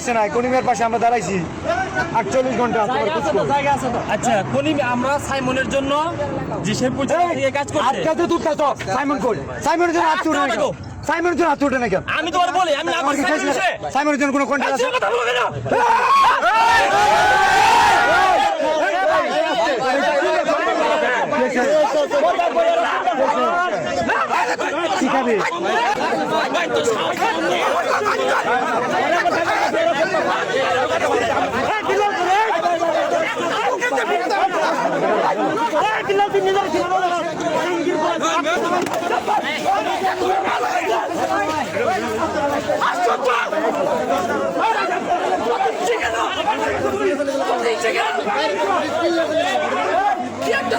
পাশে নাই, কনিমের পাশে আমরা দাঁড়াইছি 48 ঘন্টা। আচ্ছা কলিম আমরা সাইমনের জন্য যে সে থেকে কাজ করছে আজকে তো তো সাইমন কোড, সাইমনের জন্য হাত তুলে না কেন? সাইমনের জন্য হাত তুলে না কেন? আমি তোমার বলি আমি না সাইমনের জন্য কোনো কন্ট্যাক্ট আছে? কথা বলবে না শিখাবে কি একটা